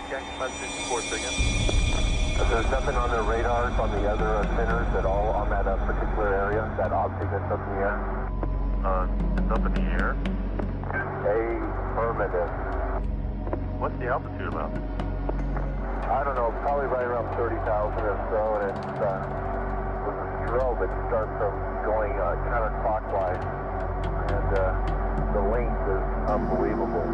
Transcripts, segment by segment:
Okay, 564 again. There's nothing on their radars on the other centers at all on that particular area, that object that's up in the air? It's up in the air. Affirmative. What's the altitude about? I don't know, probably right around 30,000 or so, and it's with a strobe, it starts from going counterclockwise, and the length is unbelievable.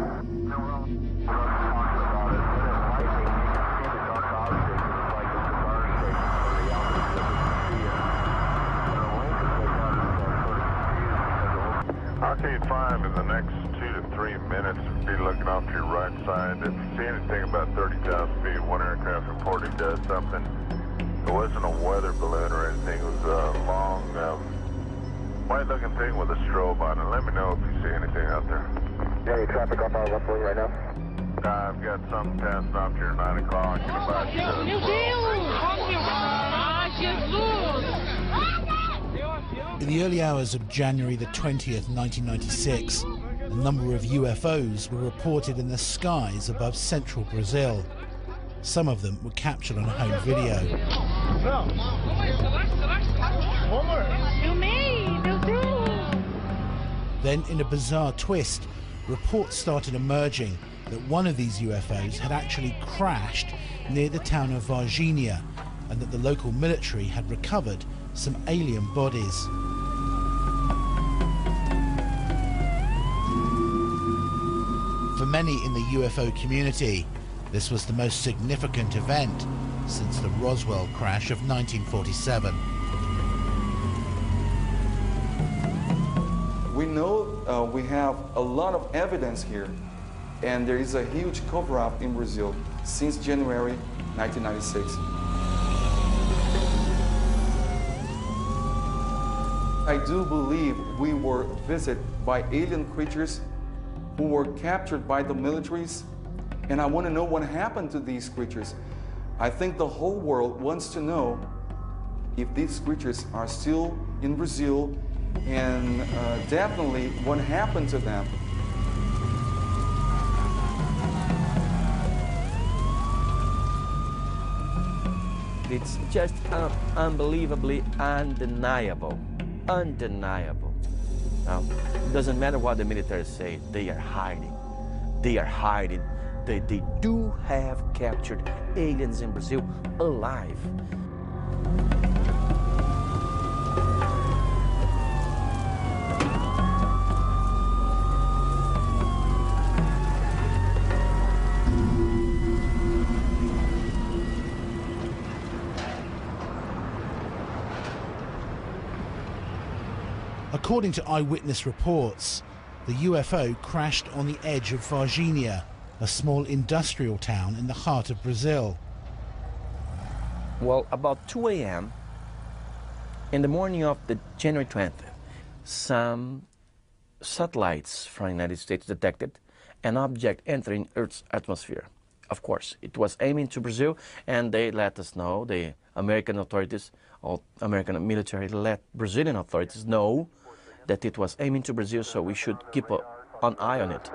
Arcade 5 in the next 2 to 3 minutes, be looking off to your right side. If you see anything about 30,000 feet, one aircraft reported does something. It wasn't a weather balloon or anything. It was a long, white-looking thing with a strobe on it. Let me know if you see anything out there. Any traffic up on left lane right now? I've got some passing off here 9 o'clock. Meu Deus! Ah, Jesus! In the early hours of January the 20th, 1996, a number of UFOs were reported in the skies above central Brazil. Some of them were captured on home video. Then, in a bizarre twist, reports started emerging that one of these UFOs had actually crashed near the town of Varginha, and that the local military had recovered some alien bodies. For many in the UFO community, this was the most significant event since the Roswell crash of 1947. We know we have a lot of evidence here, and there is a huge cover-up in Brazil since January 1996. I do believe we were visited by alien creatures who were captured by the militaries, and I want to know what happened to these creatures. I think the whole world wants to know if these creatures are still in Brazil, and definitely what happened to them. It's just unbelievably undeniable. Undeniable. Now, it doesn't matter what the military say, they are hiding. They are hiding. They do have captured aliens in Brazil alive. According to eyewitness reports, the UFO crashed on the edge of Varginha, a small industrial town in the heart of Brazil. Well, about 2 a.m. in the morning of the January 20th, some satellites from the United States detected an object entering Earth's atmosphere. Of course, it was aiming to Brazil, and they let us know, the American authorities, or American military let Brazilian authorities know that it was aiming to Brazil, so we should keep an eye on it.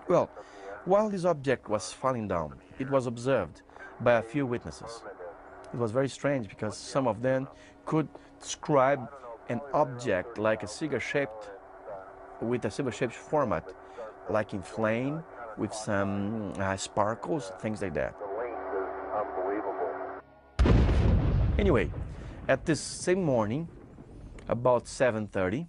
Well, while this object was falling down, it was observed by a few witnesses. It was very strange because some of them could describe an object like a cigar-shaped, with a cigar-shaped format, like in flame, with some sparkles, things like that. Anyway, at this same morning, about 7:30,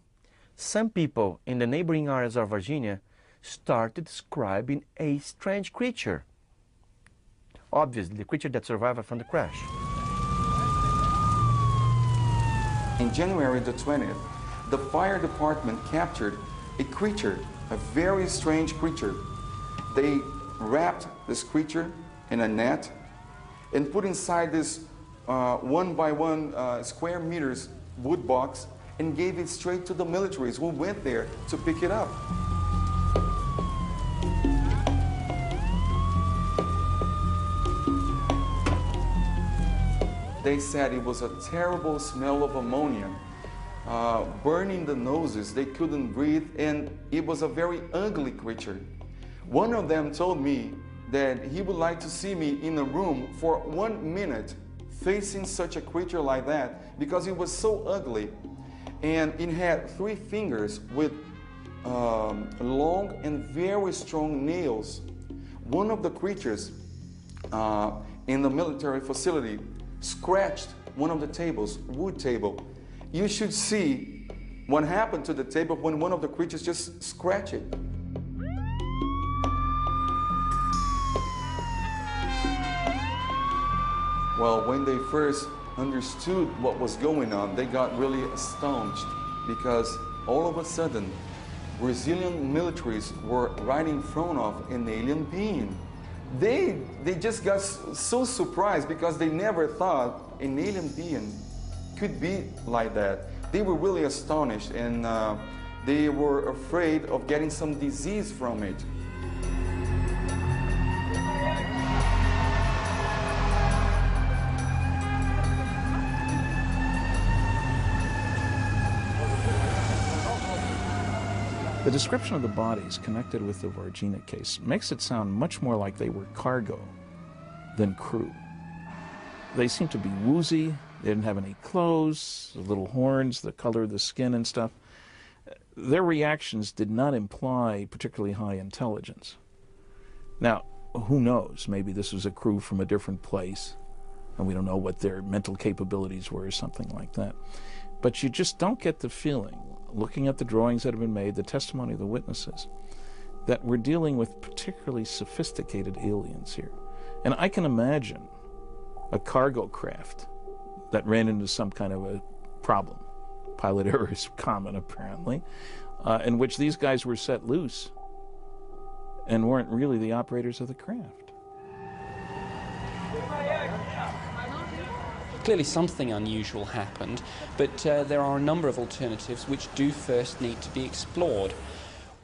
some people in the neighboring areas of Virginia started describing a strange creature. Obviously, the creature that survived from the crash. In January the 20th, the fire department captured a creature, a very strange creature. They wrapped this creature in a net and put inside this 1 by 1 square meters wood box and gave it straight to the militaries who went there to pick it up. They said it was a terrible smell of ammonia, burning the noses, they couldn't breathe, and it was a very ugly creature. One of them told me that he would like to see me in a room for 1 minute facing such a creature like that, because it was so ugly, and it had 3 fingers with long and very strong nails. One of the creatures in the military facility scratched one of the tables, wood table. You should see what happened to the table when one of the creatures just scratched it. Well, when they first understood what was going on, they got really astonished, because all of a sudden, Brazilian militaries were right in front of an alien being. They just got so surprised, because they never thought an alien being could be like that. They were really astonished, and they were afraid of getting some disease from it. The description of the bodies connected with the Varginha case makes it sound much more like they were cargo than crew. They seemed to be woozy, they didn't have any clothes, the little horns, the color of the skin and stuff. Their reactions did not imply particularly high intelligence. Now, who knows, maybe this was a crew from a different place, and we don't know what their mental capabilities were or something like that. But you just don't get the feeling, looking at the drawings that have been made, the testimony of the witnesses, that we're dealing with particularly sophisticated aliens here. And I can imagine a cargo craft that ran into some kind of a problem, pilot error is common apparently, in which these guys were set loose and weren't really the operators of the craft. Clearly something unusual happened, but there are a number of alternatives which do first need to be explored.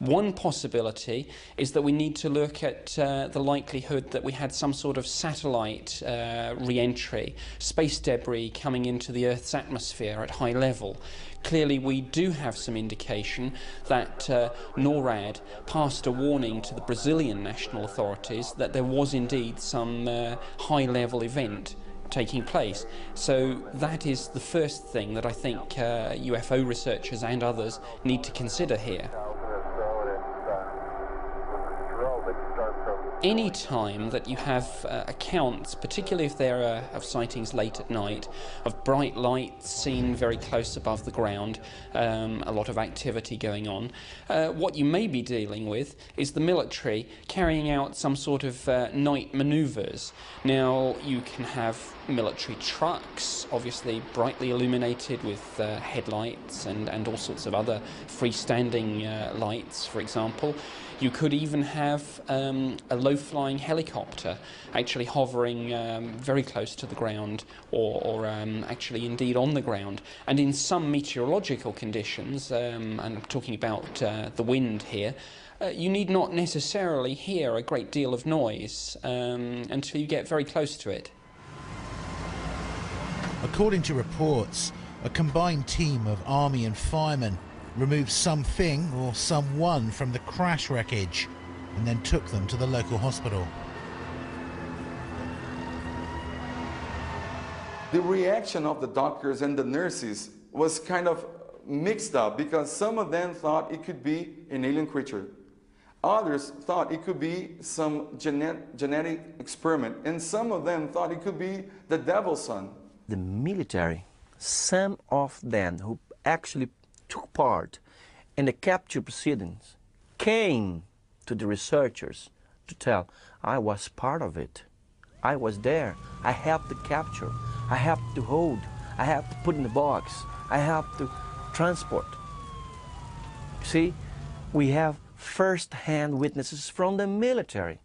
One possibility is that we need to look at the likelihood that we had some sort of satellite re-entry, space debris coming into the Earth's atmosphere at high level. Clearly we do have some indication that NORAD passed a warning to the Brazilian national authorities that there was indeed some high-level event taking place. So that is the first thing that I think UFO researchers and others need to consider here. Any time that you have accounts, particularly if there are of sightings late at night, of bright lights seen very close above the ground, a lot of activity going on, what you may be dealing with is the military carrying out some sort of night manoeuvres. Now, you can have military trucks, obviously brightly illuminated with headlights and all sorts of other freestanding lights, for example. You could even have a low-flying helicopter actually hovering very close to the ground, or actually indeed on the ground. And in some meteorological conditions, and I'm talking about the wind here, you need not necessarily hear a great deal of noise until you get very close to it. According to reports, a combined team of army and firemen removed something or someone from the crash wreckage and then took them to the local hospital. The reaction of the doctors and the nurses was kind of mixed up, because some of them thought it could be an alien creature. Others thought it could be some genetic experiment, and some of them thought it could be the devil's son. The military, some of them who actually took part in the capture proceedings, came to the researchers to tell, I was part of it. I was there. I helped to capture. I helped to hold. I helped to put in the box. I helped to transport. See, we have first-hand witnesses from the military.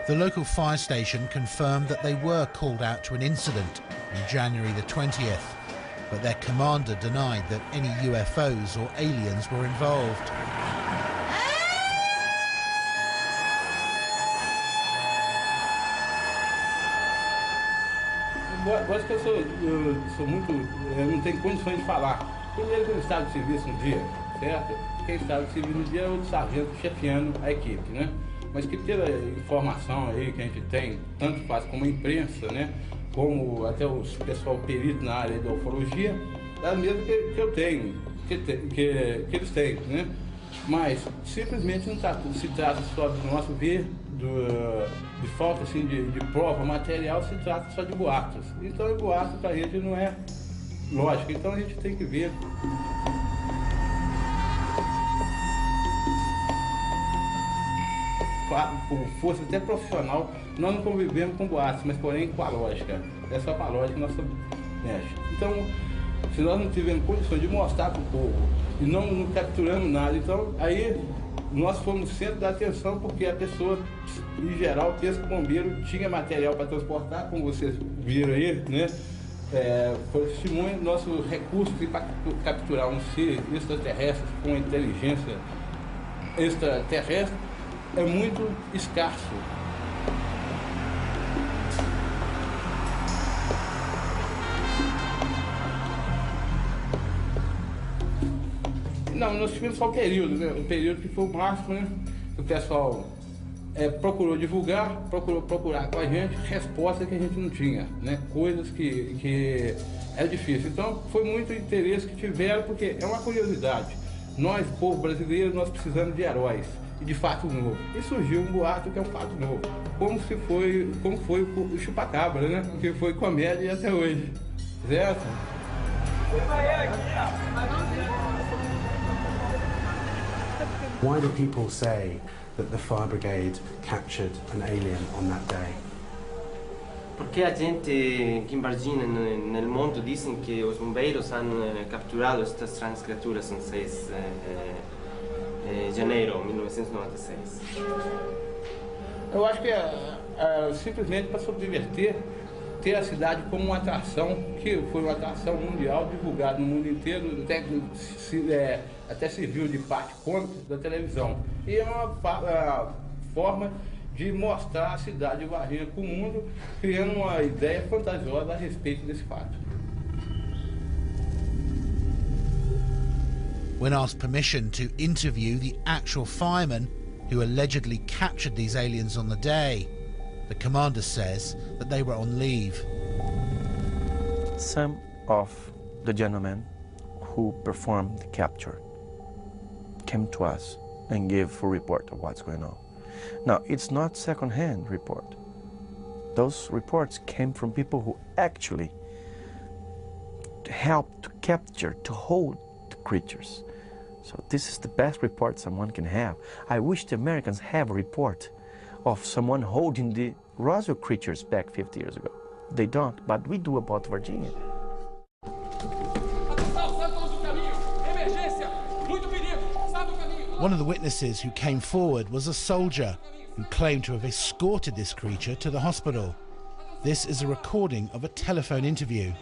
The local fire station confirmed that they were called out to an incident on January the 20th, but their commander denied that any UFOs or aliens were involved. Acho que eu sou muito... Eu não tenho condições de falar. Primeiro que eu estava de serviço no dia, certo? Quem estava de serviço no dia é o sargento chefiando a equipe, né? Mas que pela informação aí que a gente tem, tanto faz como a imprensa, né? Como até o pessoal perito na área da ufologia, é a mesma que eu tenho, que eles têm, né? Mas simplesmente não se trata só do nosso ver, de falta assim, de prova material, se trata só de boatos. Então, boato para a gente não é lógico, então a gente tem que ver. Com força até profissional, nós não convivemos com boatos, mas porém com a lógica. É só com a lógica que nós mexe. Então, se nós não tivermos condições de mostrar para o povo e não capturamos nada, então aí nós fomos centro da atenção, porque a pessoa, em geral, pensa que o bombeiro tinha material para transportar, como vocês viram aí, né? Foi testemunho, nosso recurso para capturar um ser extraterrestre com inteligência extraterrestre é muito escasso. Não, nós tivemos só um período, né? Um período que foi o máximo, né? O pessoal procurou divulgar, procurou procurar com a gente respostas que a gente não tinha, né? Coisas que é difícil. Então, foi muito interesse que tiveram, porque é uma curiosidade. Nós, povo brasileiro, nós precisamos de heróis e de fato novo. E surgiu um boato que é um fato novo. Como foi o chupacabra, né? Que foi comédia até hoje. Certo? Why do people say that the fire brigade captured an alien on that day? Porque a gente aqui em Varginha, no mundo, dizem que os bombeiros han capturado estas estranhas criaturas em 6 de janeiro de 1996. Eu acho que simplesmente para subverter, ter a cidade como uma atração, que foi uma atração mundial divulgada no mundo inteiro, até serviu de parte cômica da televisão. E é uma forma de mostrar a cidade de Varginha para o mundo, criando uma ideia fantasiosa a respeito desse fato. When asked permission to interview the actual firemen who allegedly captured these aliens on the day, the commander says that they were on leave. Some of the gentlemen who performed the capture came to us and gave a report of what's going on. Now, it's not second-hand report. Those reports came from people who actually helped to capture, to hold the creatures. So this is the best report someone can have. I wish the Americans have a report of someone holding the Roswell creatures back 50 years ago. They don't, but we do about Varginha. One of the witnesses who came forward was a soldier who claimed to have escorted this creature to the hospital. This is a recording of a telephone interview.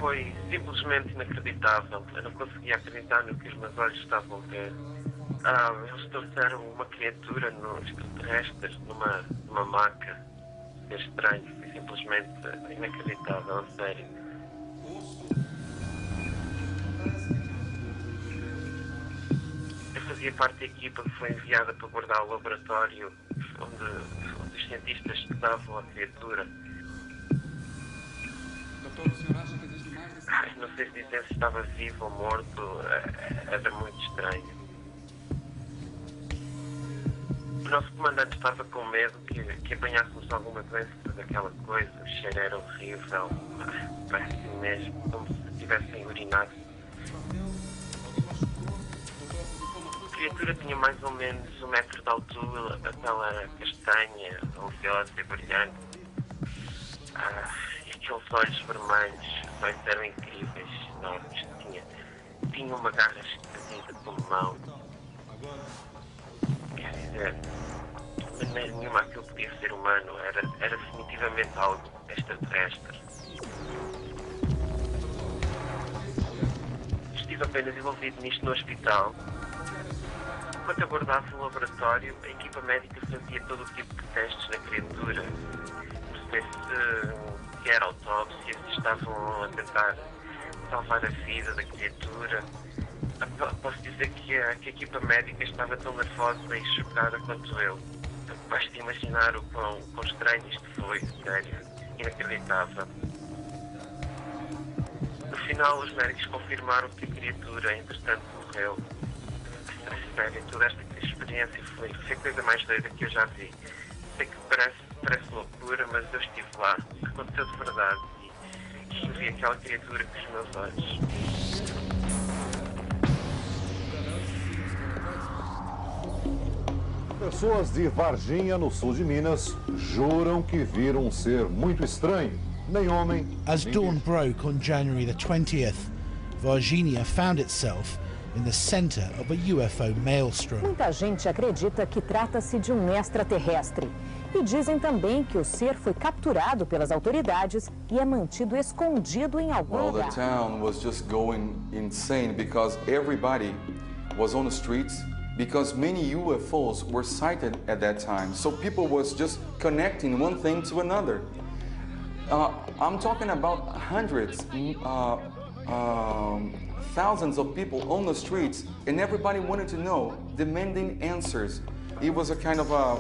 Foi simplesmente inacreditável. Eu não conseguia acreditar no que os meus olhos estavam a ver. Eles trouxeram uma criatura extraterrestre numa maca. É estranho, foi simplesmente inacreditável, a sério. Eu fazia parte da equipa que foi enviada para guardar o laboratório onde os cientistas estudavam a criatura. Doutor, o senhor acha que existe mais desse... Não sei se dizer se estava vivo ou morto, era muito estranho. O nosso comandante estava com medo que apanhássemos alguma doença daquela coisa. O cheiro era horrível, péssimo mesmo, como se tivessem urinado. A criatura tinha mais ou menos 1 metro de altura, a pele era castanha, oleosa e brilhante. E aqueles olhos vermelhos, os olhos eram incríveis, enormes. Tinha uma garra esquisita como mão. Quer dizer, de maneira nenhuma aquilo podia ser humano, era definitivamente algo extraterrestre. Estive apenas envolvido nisto no hospital. Enquanto aguardava o laboratório, a equipa médica fazia todo o tipo de testes na criatura. Não sei se era autópsia, se estavam a tentar salvar a vida da criatura. Posso dizer que a equipa médica estava tão nervosa e chocada quanto eu. Basta imaginar o quão estranho isto foi, sério, inacreditável. No final, os médicos confirmaram que a criatura, entretanto, morreu. Sério, toda esta experiência foi a coisa mais doida que eu já vi. Sei que parece loucura, mas eu estive lá. Aconteceu de verdade e vi aquela criatura com os meus olhos. Pessoas de Varginha, no sul de Minas, juram que viram um ser muito estranho. Nem homem. As dawn broke on January the 20th, Varginha found itself in the center of a UFO maelstrom. Muita gente acredita que trata-se de um extraterrestre. E dizem também que o ser foi capturado pelas autoridades e é mantido escondido em algum lugar. The town was just going insane because everybody was on the streets because many UFOs were sighted at that time. So people was just connecting one thing to another. I'm talking about hundreds, thousands of people on the streets, and everybody wanted to know, demanding answers. It was a kind of a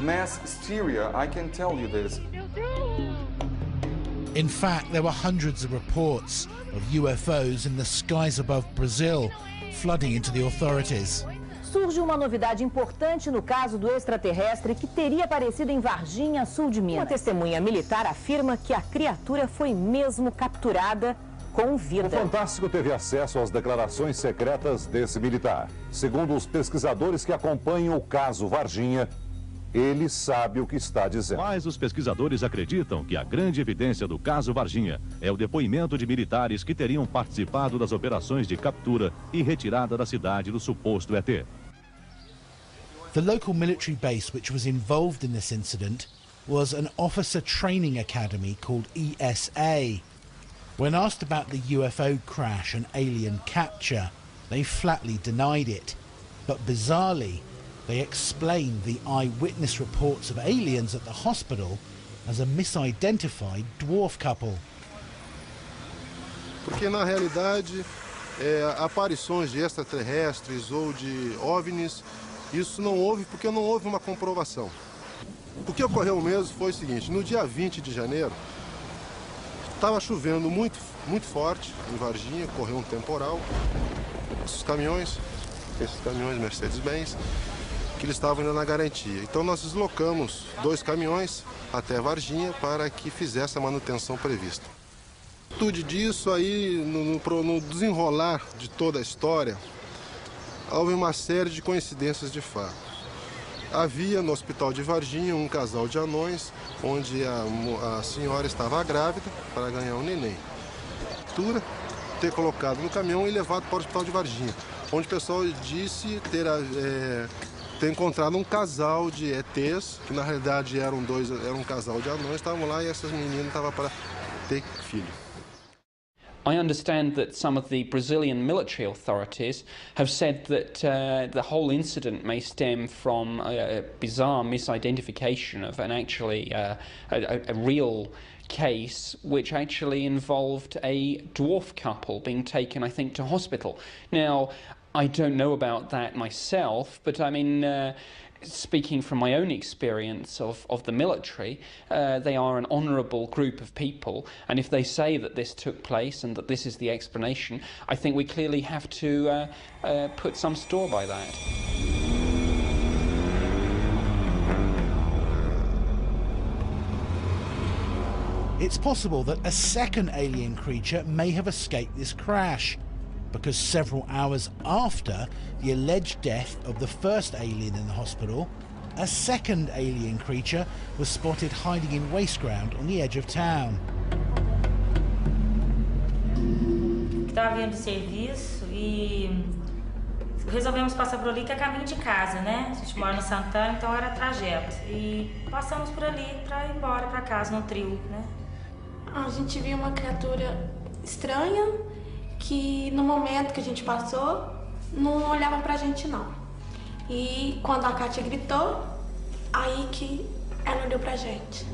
mass hysteria, I can tell you this. In fact, there were hundreds of reports of UFOs in the skies above Brazil, flooding into the authorities. Surge uma novidade importante no caso do extraterrestre que teria aparecido em Varginha, sul de Minas. Uma testemunha militar afirma que a criatura foi mesmo capturada com vida. O Fantástico teve acesso às declarações secretas desse militar. Segundo os pesquisadores que acompanham o caso Varginha, ele sabe o que está dizendo. Mas os pesquisadores acreditam que a grande evidência do caso Varginha é o depoimento de militares que teriam participado das operações de captura e retirada da cidade do suposto ET. The local military base which was involved in this incident was an officer training academy called ESA. When asked about the UFO crash and alien capture, they flatly denied it. But bizarrely, they explained the eyewitness reports of aliens at the hospital as a misidentified dwarf couple. Porque na realidade, aparições de extraterrestres ou de OVNIs, isso não houve porque não houve uma comprovação. O que ocorreu mesmo foi o seguinte: no dia 20 de janeiro, estava chovendo muito forte em Varginha, correu um temporal. Esses caminhões Mercedes-Benz, que eles estavam indo na garantia. Então nós deslocamos 2 caminhões até Varginha para que fizesse a manutenção prevista. Tudo disso aí, no desenrolar de toda a história, houve uma série de coincidências de fato. Havia no hospital de Varginha um casal de anões, onde a senhora estava grávida para ganhar um neném. Ter colocado no caminhão e levado para o hospital de Varginha, onde o pessoal disse ter encontrado um casal de ETs, que na realidade era um casal de anões, estavam lá e essas meninas estavam para ter filho. I understand that some of the Brazilian military authorities have said that the whole incident may stem from a bizarre misidentification of an a real case which actually involved a dwarf couple being taken, I think, to hospital. Now, I don't know about that myself, but I mean, speaking from my own experience of the military, they are an honourable group of people, and if they say that this took place and that this is the explanation, I think we clearly have to put some store by that. It's possible that a second alien creature may have escaped this crash, because several hours after the alleged death of the first alien in the hospital, a second alien creature was spotted hiding in waste ground on the edge of town. Estava vindo de serviço e resolvemos passar por ali, que é caminho de casa, né? A gente mora no Santana, então era trajeto. E passamos por ali para ir embora para casa no trio, né? A gente viu uma criatura estranha que no momento que a gente passou, não olhavam pra gente não. E quando a Kátia gritou, aí que ela olhou pra gente.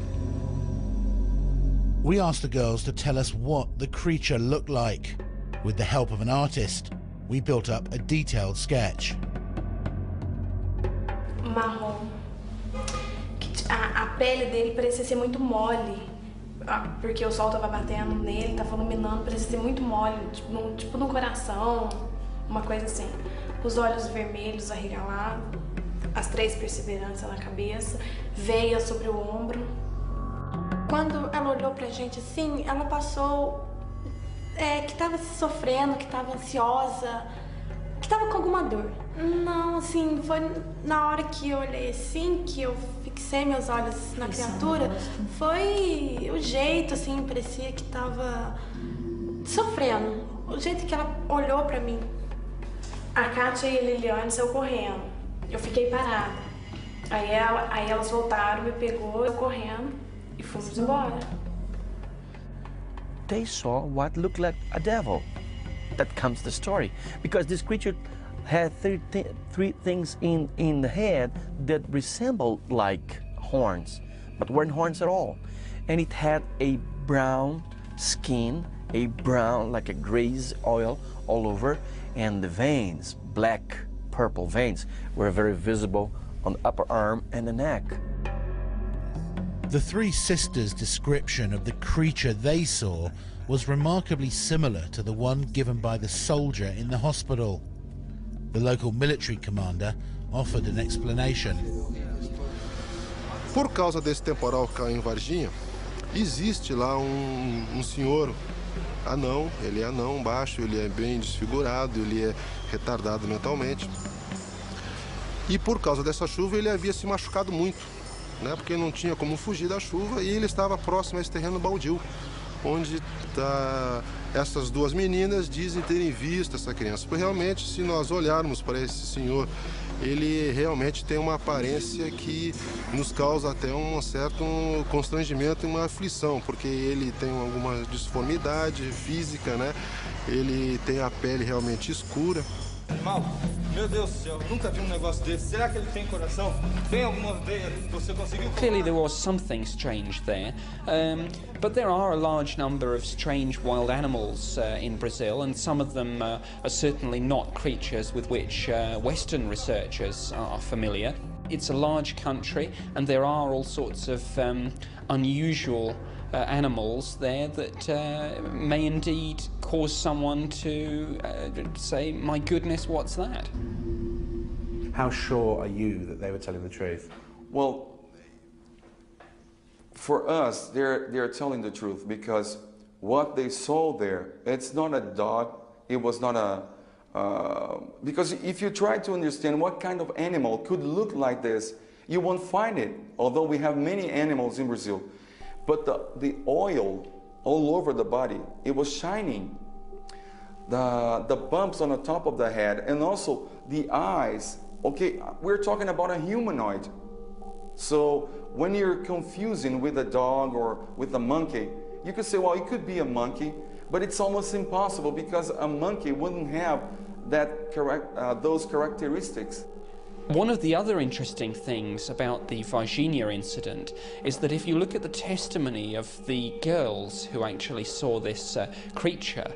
We asked the girls to tell us what the creature looked like. With the help of an artist, we built up a detailed sketch. Marrom. A pele dele parecia ser muito mole, porque o sol tava batendo nele, tava iluminando, parecia ser muito mole, tipo no coração, uma coisa assim. Os olhos vermelhos arregalados, as 3 perseveranças na cabeça, veia sobre o ombro. Quando ela olhou pra gente assim, ela passou que tava sofrendo, que tava ansiosa, que tava com alguma dor. Não, assim, foi na hora que eu olhei assim, que eu fixei meus olhos na criatura, foi o jeito, assim, parecia que tava sofrendo. O jeito que ela olhou pra mim. A Kátia e a Liliane saiu correndo. Eu fiquei parada. Aí elas voltaram, me pegou, eu correndo e fomos embora. They saw what looked like a devil. That comes the story. Because this creature had three things in the head that resembled like horns, but weren't horns at all. And it had a brown skin, like a grease oil all over, and the veins, black, purple veins, were very visible on the upper arm and the neck. The 3 sisters' description of the creature they saw was remarkably similar to the one given by the soldier in the hospital. The local military commander offered an explanation. Por causa desse temporal cá em Varginha, existe lá um senhor anão, ele é anão, baixo, ele é bem desfigurado, ele é retardado mentalmente. E por causa dessa chuva ele havia se machucado muito, né? Porque não tinha como fugir da chuva e ele estava próximo a esse terreno baldio, onde essas 2 meninas dizem terem visto essa criança. Porque realmente, se nós olharmos para esse senhor, ele realmente tem uma aparência que nos causa até um certo constrangimento e uma aflição, porque ele tem alguma disformidade física, né? Ele tem a pele realmente escura. Mal, meu Deus do céu, nunca vi negócio desse. Será que ele tem coração? Tem alguma veia? Você conseguiu? Clearly there was something strange there, but there are a large number of strange wild animals in Brazil, and some of them are certainly not creatures with which Western researchers are familiar. It's a large country, and there are all sorts of unusual animals there that may indeed cause someone to say, my goodness, what's that? How sure are you that they were telling the truth? Well, for us, they're telling the truth, because what they saw there, it's not a dog, it was not a... because if you try to understand what kind of animal could look like this, you won't find it, although we have many animals in Brazil. But the oil all over the body, it was shining. The bumps on the top of the head, and also the eyes. Okay, we're talking about a humanoid. So when you're confusing with a dog or with a monkey, you could say, well, it could be a monkey, but it's almost impossible because a monkey wouldn't have those characteristics. One of the other interesting things about the Varginha incident is that if you look at the testimony of the girls who actually saw this creature,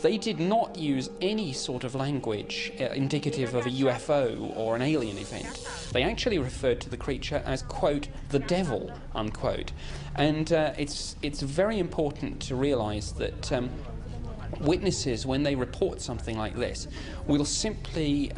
they did not use any sort of language indicative of a UFO or an alien event. They actually referred to the creature as, quote, the devil, unquote. And it's very important to realise that witnesses, when they report something like this, will simply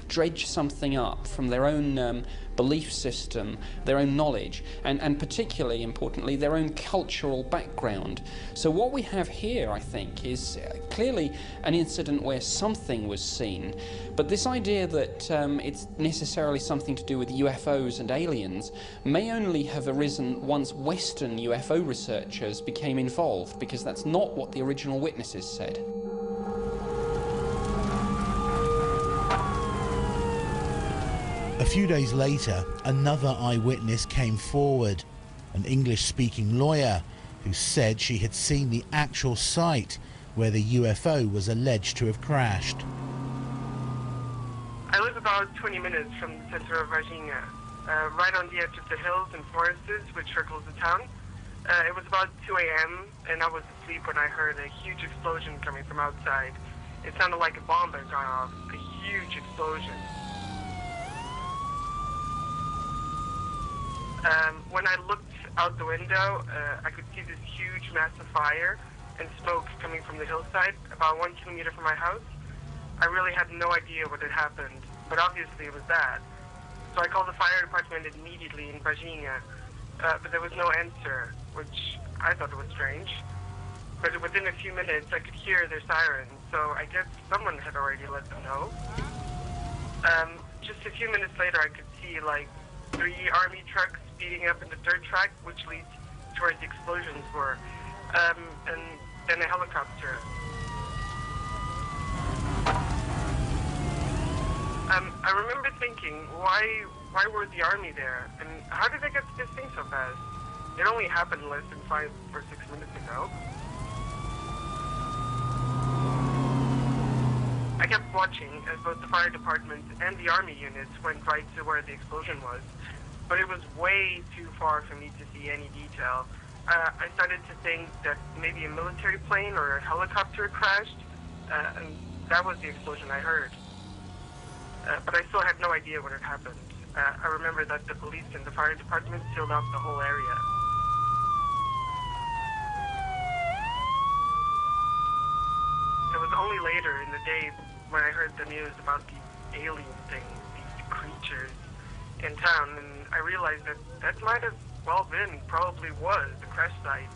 dredge something up from their own belief system, their own knowledge, and particularly importantly, their own cultural background. So what we have here, I think, is clearly an incident where something was seen, but this idea that it's necessarily something to do with UFOs and aliens may only have arisen once Western UFO researchers became involved, because that's not what the original witnesses said. A few days later, another eyewitness came forward, an English-speaking lawyer who said she had seen the actual site where the UFO was alleged to have crashed. about 20 minutes from the center of Varginha, right on the edge of the hills and forests which circles the town. It was about 2 a.m. and I was asleep when I heard a huge explosion coming from outside. It sounded like a bomb had gone off, a huge explosion. When I looked out the window, I could see this huge massive fire and smoke coming from the hillside about 1 kilometer from my house. I really had no idea what had happened, but obviously it was that. So I called the fire department immediately in Varginha, but there was no answer, which I thought was strange. But within a few minutes, I could hear their sirens, so I guess someone had already let them know. Just a few minutes later, I could see like 3 army trucks speeding up in the dirt track, which leads to where the explosions were, and then a helicopter. I remember thinking, why were the army there, and how did they get to this thing so fast? It only happened less than 5 or 6 minutes ago. I kept watching as both the fire department and the army units went right to where the explosion was, but it was way too far for me to see any detail. I started to think that maybe a military plane or a helicopter crashed, and that was the explosion I heard. But I still had no idea what had happened. I remember that the police and the fire department sealed off the whole area. It was only later in the day when I heard the news about these alien things, these creatures in town, and I realized that might have well been, probably was, the crash site.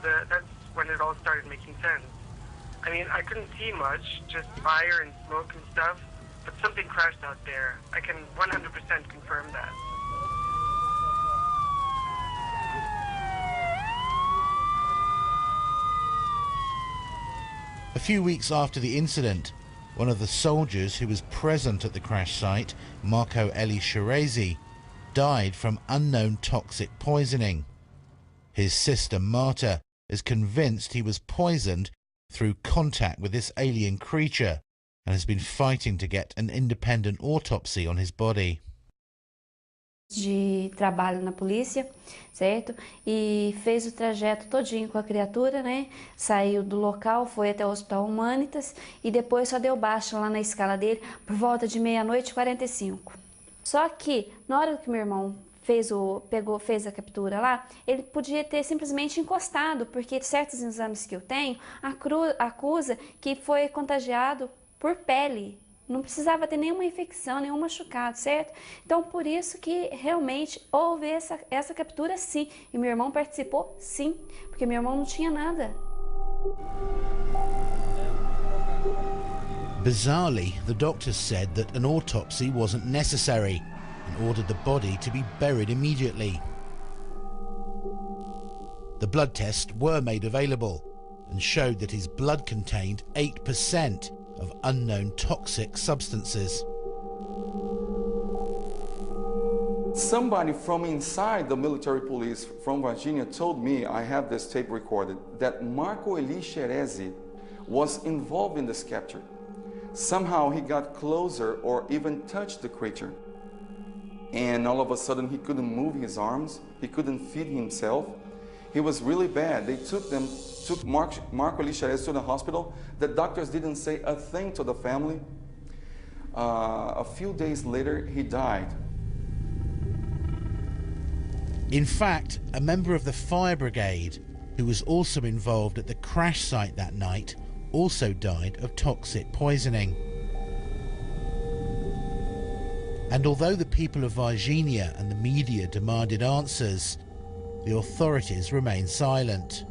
That's when it all started making sense. I mean, I couldn't see much, just fire and smoke and stuff, but something crashed out there. I can 100% confirm that. A few weeks after the incident, one of the soldiers who was present at the crash site, Marco Eli Shirezi, died from unknown toxic poisoning. His sister Marta is convinced he was poisoned through contact with this alien creature and has been fighting to get an independent autopsy on his body. De trabalho na polícia, certo? E fez o trajeto todinho com a criatura, né? Saiu do local, foi até o Hospital Humanitas e depois só deu baixa lá na escala dele por volta de 00:45. Só que na hora que meu irmão fez a captura lá, ele podia ter simplesmente encostado, porque certos exames que eu tenho acusa que foi contagiado por pele. Não precisava ter nenhuma infecção, nenhum machucado, certo? Então, por isso que realmente houve essa captura, sim. E meu irmão participou, sim, porque meu irmão não tinha nada. Bizarrely, the doctors said that an autopsy wasn't necessary and ordered the body to be buried immediately. The blood tests were made available and showed that his blood contained 8% of unknown toxic substances. Somebody from inside the military police from Virginia told me, I have this tape recorded, that Marco Eli Shirezi was involved in this capture. Somehow he got closer or even touched the creature. And all of a sudden he couldn't move his arms, he couldn't feed himself. He was really bad. They took Marco Eli Shirezi to the hospital. The doctors didn't say a thing to the family. A few days later, he died. In fact, a member of the fire brigade, who was also involved at the crash site that night, also died of toxic poisoning. And although the people of Varginha and the media demanded answers, the authorities remained silent.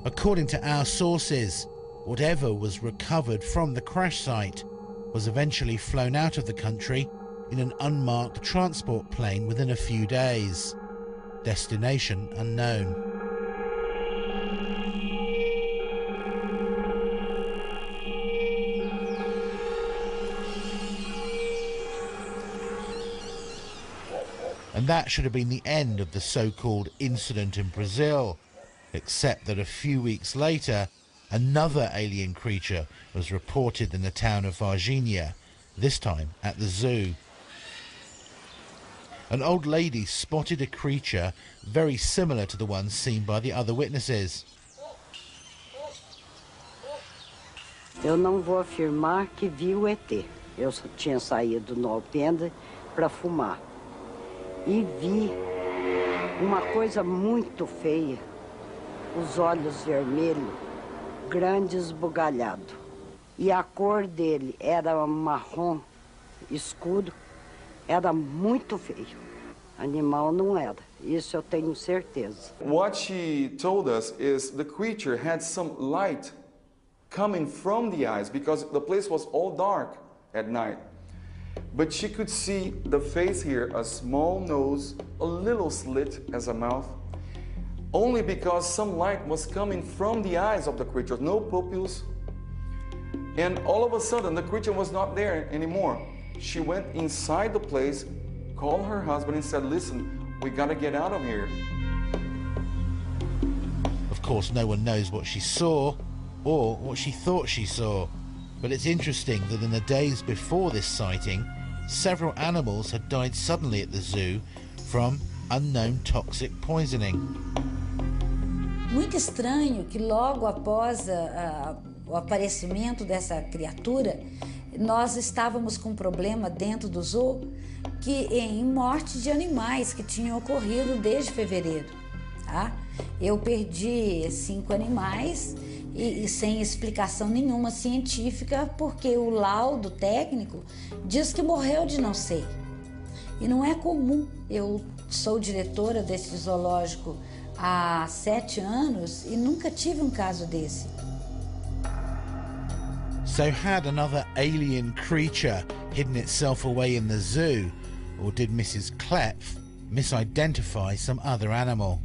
According to our sources, whatever was recovered from the crash site was eventually flown out of the country in an unmarked transport plane within a few days. Destination unknown. And that should have been the end of the so-called incident in Brazil, except that a few weeks later, Another alien creature was reported in the town of Varginha, this time at the zoo. An old lady spotted a creature very similar to the one seen by the other witnesses. Eu não vou afirmar que vi o ET. Eu tinha saído no alpendre para fumar. E vi uma coisa muito feia. Os olhos vermelhos, grande esbugalhado. E a cor dele era marrom escuro. Era muito feio. Animal não era. Isso eu tenho certeza. What she told us is the creature had some light coming from the eyes because the place was all dark at night. But she could see the face here, a small nose, a little slit as a mouth, only because some light was coming from the eyes of the creature, no pupils. And all of a sudden, the creature was not there anymore. She went inside the place, called her husband and said, listen, we gotta get out of here. Of course, no one knows what she saw or what she thought she saw. But it's interesting that in the days before this sighting, several animals had died suddenly at the zoo from unknown toxic poisoning. Muito estranho que logo após o aparecimento dessa criatura, nós estávamos com um problema dentro do zoo em morte de animais que tinham ocorrido desde fevereiro. Tá? Eu perdi 5 animais e sem explicação nenhuma científica, porque o laudo técnico diz que morreu de não sei. E não é comum. Eu sou diretora desse zoológico há 7 anos e nunca tive um caso desse. So had another alien creature hidden itself away in the zoo, or did Mrs. Klepf misidentify some other animal?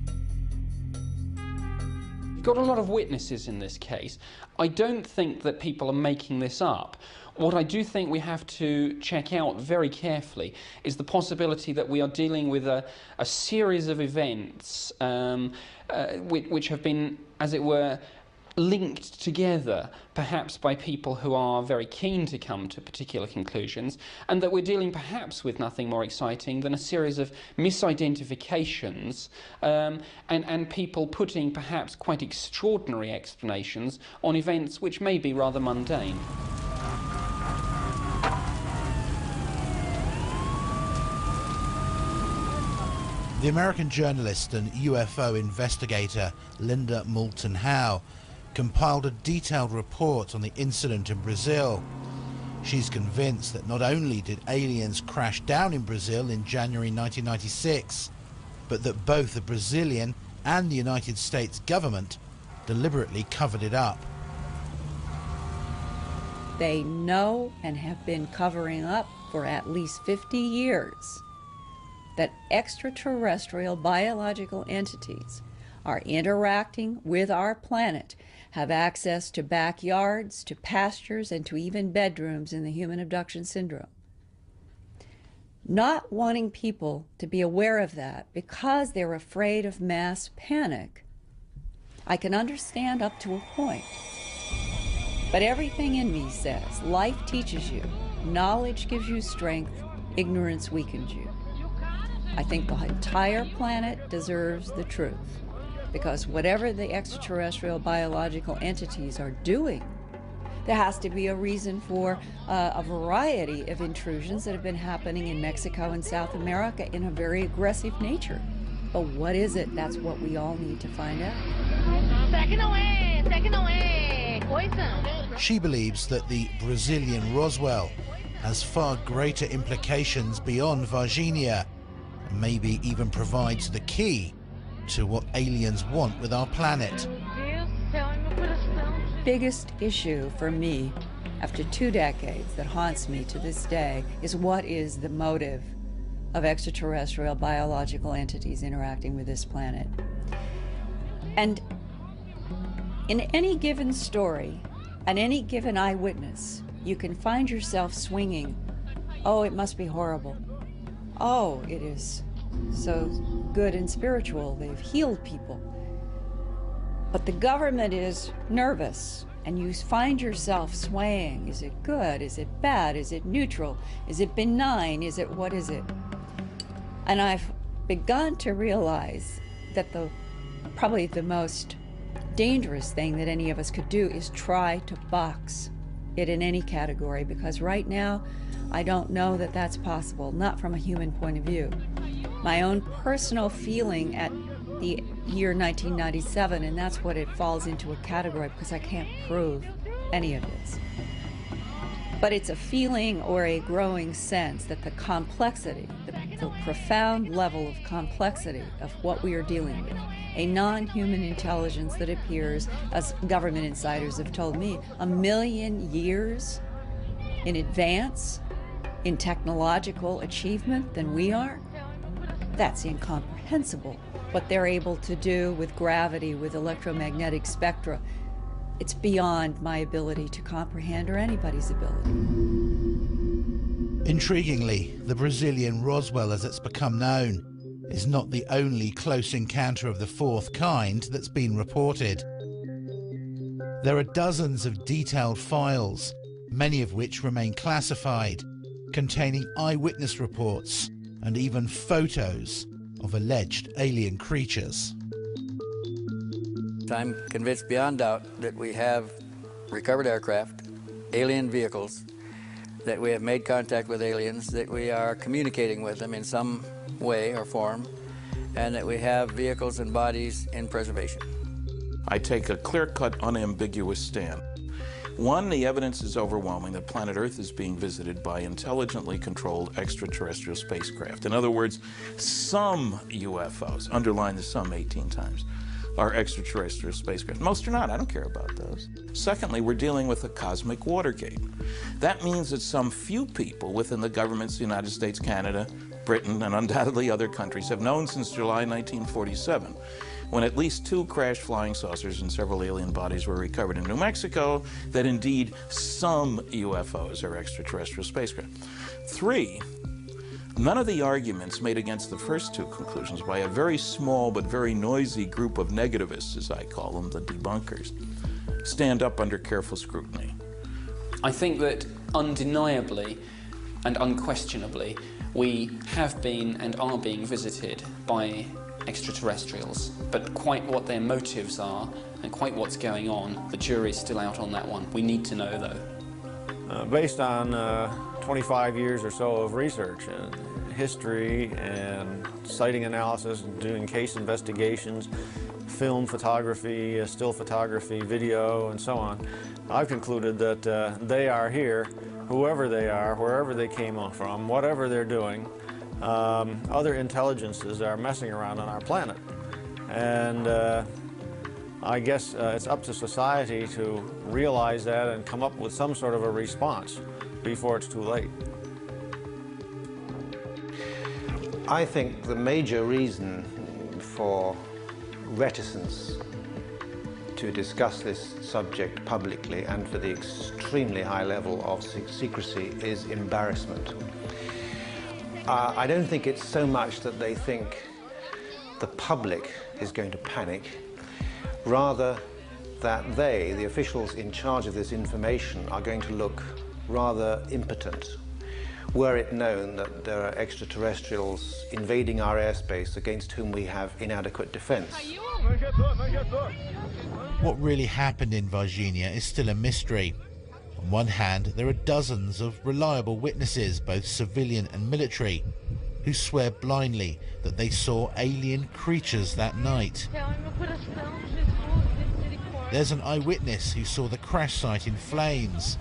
Got a lot of witnesses in this case. I don't think that people are making this up. What I do think we have to check out very carefully is the possibility that we are dealing with a series of events which have been, as it were, linked together, perhaps by people who are very keen to come to particular conclusions, and that we're dealing perhaps with nothing more exciting than a series of misidentifications and people putting perhaps quite extraordinary explanations on events which may be rather mundane. The American journalist and UFO investigator Linda Moulton Howe compiled a detailed report on the incident in Brazil. She's convinced that not only did aliens crash down in Brazil in January 1996, but that both the Brazilian and the United States government deliberately covered it up. They know and have been covering up for at least 50 years that extraterrestrial biological entities are interacting with our planet, have access to backyards, to pastures, and to even bedrooms in the human abduction syndrome. Not wanting people to be aware of that because they're afraid of mass panic, I can understand up to a point. But everything in me says, life teaches you, knowledge gives you strength, ignorance weakens you. I think the entire planet deserves the truth, because whatever the extraterrestrial biological entities are doing, there has to be a reason for a variety of intrusions that have been happening in Mexico and South America in a very aggressive nature. But what is it? That's what we all need to find out. She believes that the Brazilian Roswell has far greater implications beyond Varginha, and maybe even provides the key to what aliens want with our planet. Biggest issue for me after 2 decades that haunts me to this day is what is the motive of extraterrestrial biological entities interacting with this planet. And in any given story, and any given eyewitness, you can find yourself swinging, oh, it must be horrible. Oh, it is so good and spiritual, they've healed people. But the government is nervous, and you find yourself swaying. Is it good? Is it bad? Is it neutral? Is it benign? What is it? And I've begun to realize that probably the most dangerous thing that any of us could do is try to box it in any category, because right now I don't know that that's possible, not from a human point of view. My own personal feeling at the year 1997, and that's what it falls into a category, because I can't prove any of this. But it's a feeling or a growing sense that the complexity, the profound level of complexity of what we are dealing with, a non-human intelligence that appears, as government insiders have told me, 1 million years in advance in technological achievement than we are, that's incomprehensible. What they're able to do with gravity, with electromagnetic spectra, it's beyond my ability to comprehend, or anybody's ability. Intriguingly, the Brazilian Roswell, as it's become known, is not the only close encounter of the fourth kind that's been reported. There are dozens of detailed files, many of which remain classified, containing eyewitness reports and even photos of alleged alien creatures. I'm convinced beyond doubt that we have recovered aircraft, alien vehicles, that we have made contact with aliens, that we are communicating with them in some way or form, and that we have vehicles and bodies in preservation. I take a clear-cut, unambiguous stand. One, the evidence is overwhelming that planet Earth is being visited by intelligently controlled extraterrestrial spacecraft. In other words, some UFOs, underline the some 18 times, are extraterrestrial spacecraft. Most are not. I don't care about those. Secondly, we're dealing with a cosmic Watergate. That means that some few people within the governments of the United States, Canada, Britain, and undoubtedly other countries have known since July 1947, when at least 2 crashed flying saucers and several alien bodies were recovered in New Mexico, that indeed some UFOs are extraterrestrial spacecraft. 3, none of the arguments made against the first 2 conclusions by a very small but very noisy group of negativists, as I call them, the debunkers, stand up under careful scrutiny. I think that undeniably and unquestionably we have been and are being visited by extraterrestrials, but quite what their motives are and quite what's going on, the jury's still out on that one. We need to know, though. Based on 25 years or so of research and history and sighting analysis, doing case investigations, film photography, still photography, video, and so on, I've concluded that they are here, whoever they are, wherever they came from, whatever they're doing. Other intelligences are messing around on our planet. And I guess it's up to society to realize that and come up with some sort of a response before it's too late. I think the major reason for reticence to discuss this subject publicly and for the extremely high level of secrecy is embarrassment. I don't think it's so much that they think the public is going to panic, rather that they, the officials in charge of this information, are going to look rather impotent were it known that there are extraterrestrials invading our airspace against whom we have inadequate defense. What really happened in Varginha is still a mystery. On one hand, there are dozens of reliable witnesses, both civilian and military, who swear blindly that they saw alien creatures that night. There's an eyewitness who saw the crash site in flames,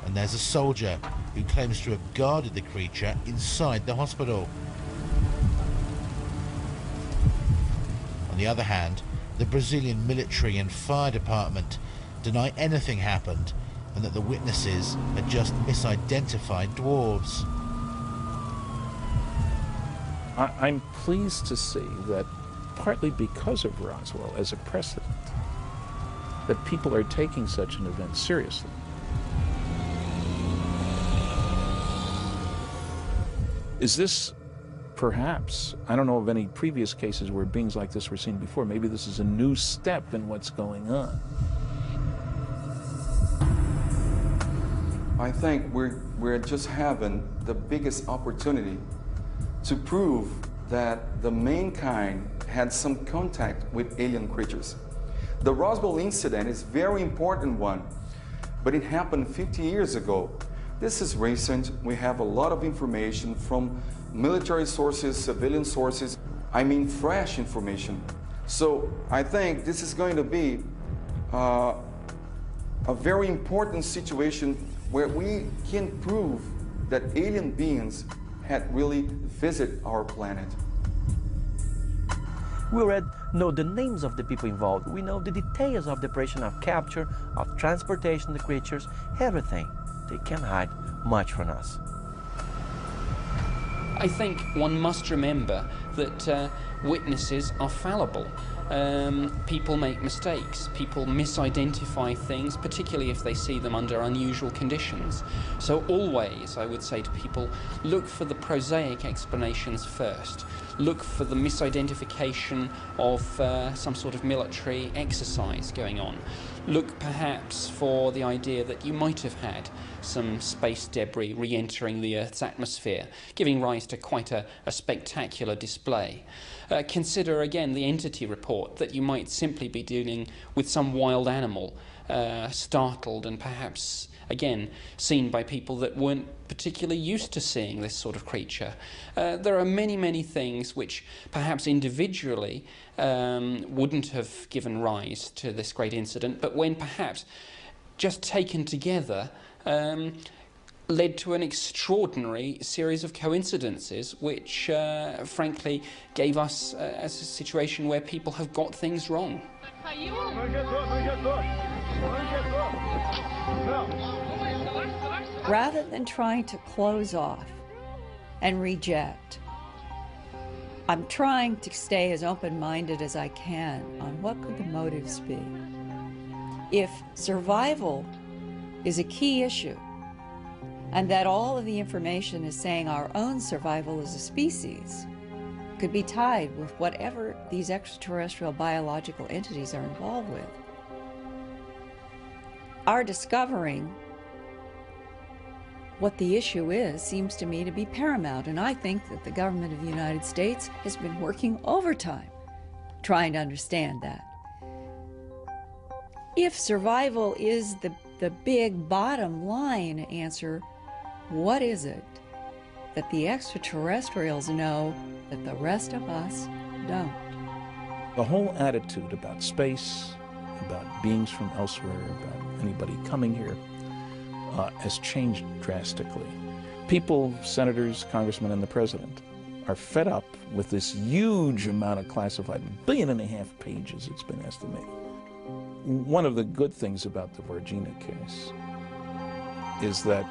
and there's a soldier who claims to have guarded the creature inside the hospital. On the other hand, the Brazilian military and fire department deny anything happened and that the witnesses had just misidentified dwarves. I'm pleased to see that, partly because of Roswell as a precedent, that people are taking such an event seriously. Is this perhaps, I don't know of any previous cases where beings like this were seen before. Maybe this is a new step in what's going on. I think we're just having the biggest opportunity to prove that the mankind had some contact with alien creatures. The Roswell incident is a very important one, but it happened 50 years ago. This is recent. We have a lot of information from military sources, civilian sources, I mean fresh information. So I think this is going to be a very important situation where we can prove that alien beings had really visited our planet. We already know the names of the people involved. We know the details of the operation of capture, of transportation of the creatures, everything. They can't hide much from us. I think one must remember that witnesses are fallible. People make mistakes. People misidentify things, particularly if they see them under unusual conditions. So always, I would say to people, look for the prosaic explanations first. Look for the misidentification of some sort of military exercise going on. Look perhaps for the idea that you might have had some space debris re-entering the Earth's atmosphere, giving rise to quite a spectacular display. Consider again the entity report, that you might simply be dealing with some wild animal, startled and perhaps again seen by people that weren't particularly used to seeing this sort of creature. There are many things which perhaps individually wouldn't have given rise to this great incident, but when perhaps just taken together led to an extraordinary series of coincidences which frankly gave us a situation where people have got things wrong. Rather than trying to close off and reject, I'm trying to stay as open-minded as I can on what could the motives be. If survival is a key issue, and that all of the information is saying our own survival as a species could be tied with whatever these extraterrestrial biological entities are involved with, our discovering what the issue is seems to me to be paramount, and I think that the government of the United States has been working overtime trying to understand that. If survival is the big bottom line answer, what is it that the extraterrestrials know that the rest of us don't? The whole attitude about space, about beings from elsewhere, about anybody coming here, has changed drastically. People, senators, congressmen, and the president are fed up with this huge amount of classified, 1.5 billion pages it's been estimated. One of the good things about the Varginha case is that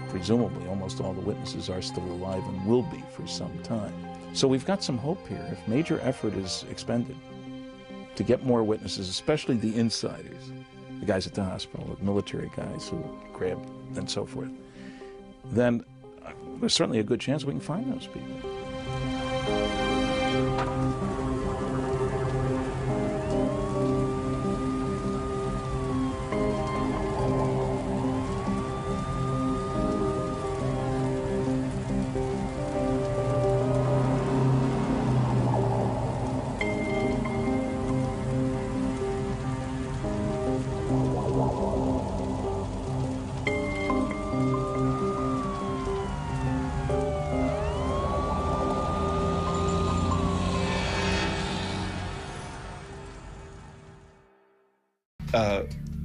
presumably almost all the witnesses are still alive and will be for some time. So we've got some hope here. If major effort is expended to get more witnesses, especially the insiders, the guys at the hospital, the military guys who grabbed and so forth, then there's certainly a good chance we can find those people.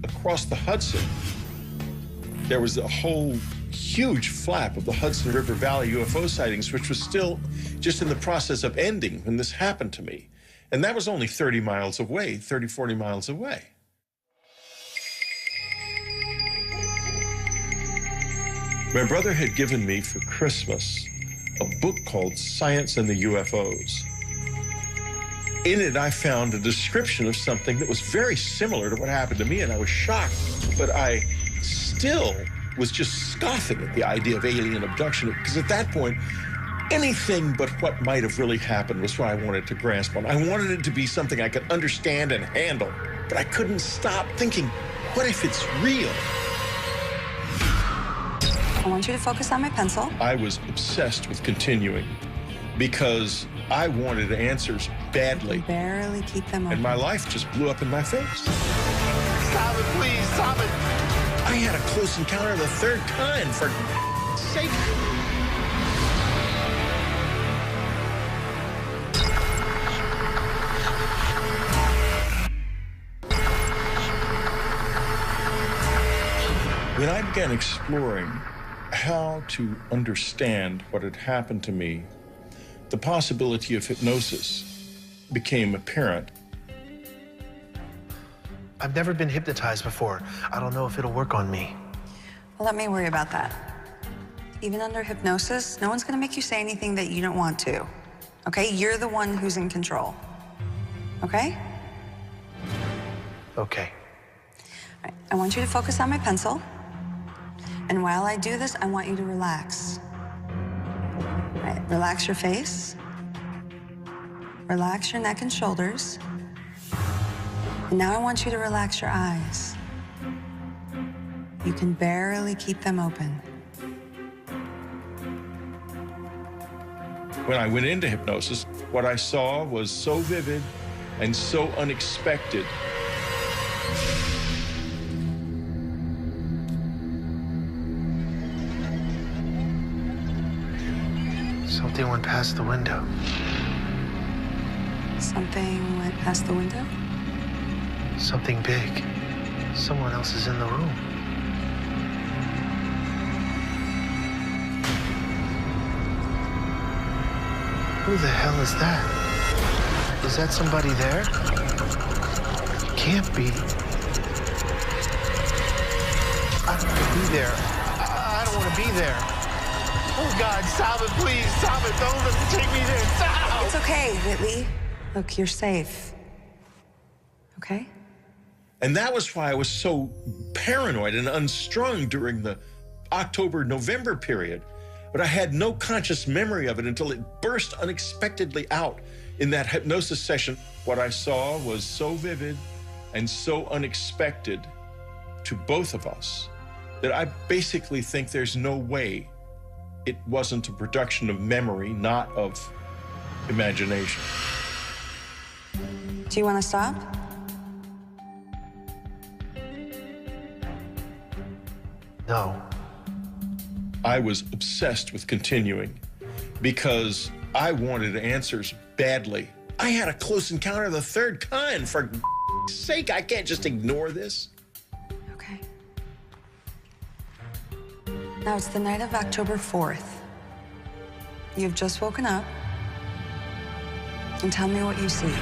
Across the Hudson, there was a whole huge flap of the Hudson River Valley UFO sightings, which was still just in the process of ending when this happened to me. And that was only 30 miles away, 30, 40 miles away. My brother had given me for Christmas a book called Science and the UFOs. In it, I found a description of something that was very similar to what happened to me, and I was shocked. But I still was just scoffing at the idea of alien abduction, because at that point, Anything but what might have really happened was what I wanted to grasp on. I wanted it to be something I could understand and handle, but I couldn't stop thinking, what if it's real? I want you to focus on my pencil. I was obsessed with continuing because I wanted answers badly. Barely keep them open. And my life just blew up in my face. Stop it, please, stop it. I had a close encounter of the third kind, for sake. When I began exploring how to understand what had happened to me, the possibility of hypnosis became apparent. I've never been hypnotized before. I don't know if it'll work on me. Well, let me worry about that. Even under hypnosis, no one's gonna make you say anything that you don't want to. Okay? You're the one who's in control. Okay? Okay. All right. I want you to focus on my pencil. And while I do this, I want you to relax. All right, relax your face. Relax your neck and shoulders. And now I want you to relax your eyes. You can barely keep them open. When I went into hypnosis, what I saw was so vivid and so unexpected. Something went past the window. Something went past the window? Something big. Someone else is in the room. Who the hell is that? Is that somebody there? Can't be. I don't want to be there. I don't want to be there. Oh, God, stop it, please. Stop it. Don't let me take me there. Stop! It's okay, Whitley. Look, you're safe. Okay? And that was why I was so paranoid and unstrung during the October-November period. But I had no conscious memory of it until it burst unexpectedly out in that hypnosis session. What I saw was so vivid and so unexpected to both of us that I basically think there's no way it wasn't a production of memory, not of imagination. Do you want to stop? No. I was obsessed with continuing because I wanted answers badly. I had a close encounter of the third kind. For sake, I can't just ignore this. Okay. Now it's the night of October 4th. You've just woken up. And tell me what you see.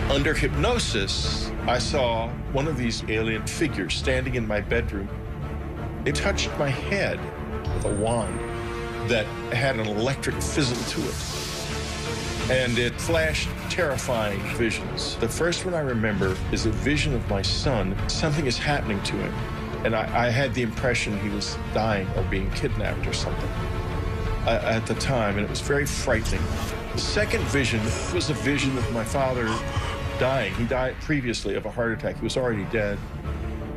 Under hypnosis, I saw one of these alien figures standing in my bedroom. It touched my head with a wand that had an electric fizzle to it. And it flashed terrifying visions. The first one I remember is a vision of my son. Something is happening to him. And I had the impression he was dying or being kidnapped or something at the time, and it was very frightening. The second vision was a vision of my father dying. He died previously of a heart attack. He was already dead.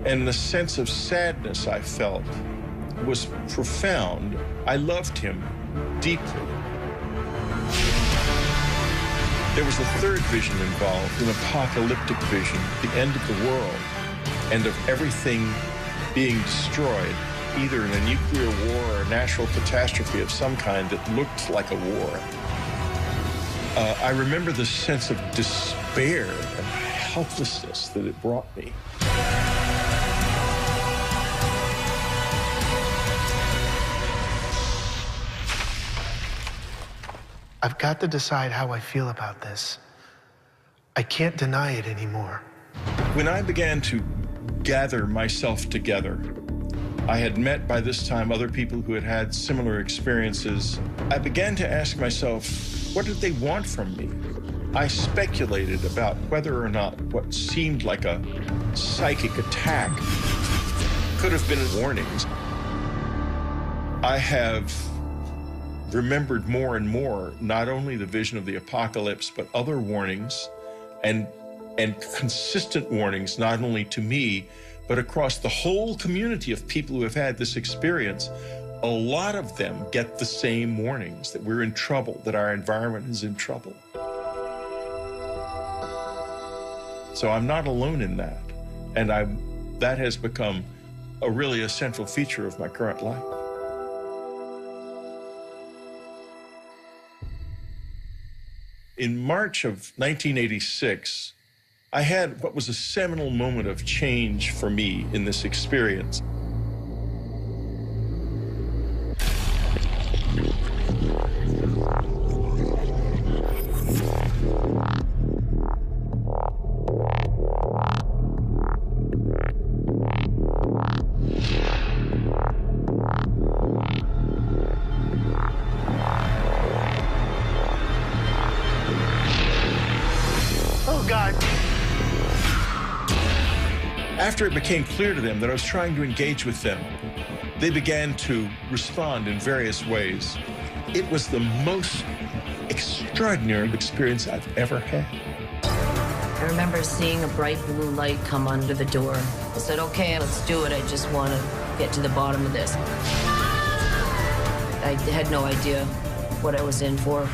And the sense of sadness I felt was profound. I loved him deeply. There was a third vision involved, an apocalyptic vision, the end of the world, and of everything being destroyed, either in a nuclear war or a natural catastrophe of some kind that looked like a war. I remember the sense of despair and helplessness that it brought me. I've got to decide how I feel about this. I can't deny it anymore. When I began to gather myself together, I had met by this time other people who had had similar experiences. I began to ask myself, what did they want from me? I speculated about whether or not what seemed like a psychic attack could have been warnings. I have remembered more and more not only the vision of the apocalypse, but other warnings and consistent warnings, not only to me, but across the whole community of people who have had this experience. A lot of them get the same warnings, that we're in trouble, that our environment is in trouble. So I'm not alone in that. And that has become a really central feature of my current life. In March of 1986, I had what was a seminal moment of change for me in this experience. Oh, God. After it became clear to them that I was trying to engage with them, they began to respond in various ways. It was the most extraordinary experience I've ever had. I remember seeing a bright blue light come under the door. I said, okay, let's do it. I just want to get to the bottom of this. I had no idea what I was in for.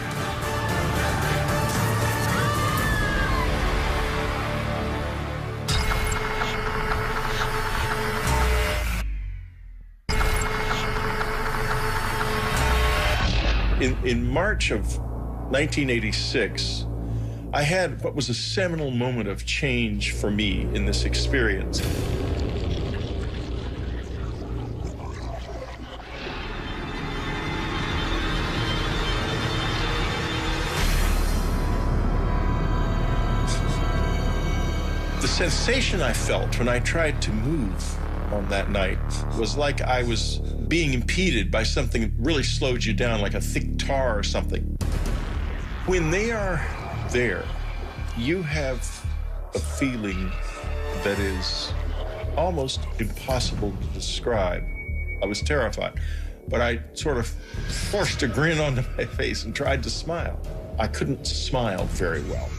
In March of 1986, I had what was a seminal moment of change for me in this experience. The sensation I felt when I tried to move on that night was like I was being impeded by something that really slowed you down, like a thick tar or something. When they are there, you have a feeling that is almost impossible to describe. I was terrified, but I sort of forced a grin onto my face and tried to smile. I couldn't smile very well.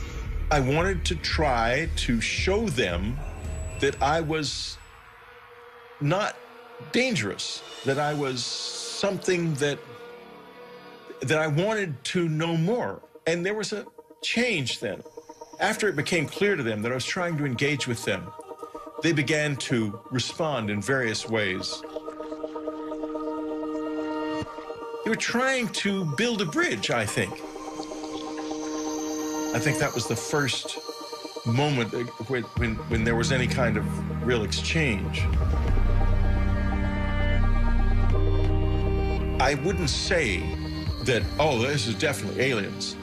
I wanted to try to show them that I was not dangerous, that I was something that I wanted to know more. And there was a change then. After it became clear to them that I was trying to engage with them, they began to respond in various ways. They were trying to build a bridge, I think. I think that was the first moment when there was any kind of real exchange. I wouldn't say that, oh, this is definitely aliens.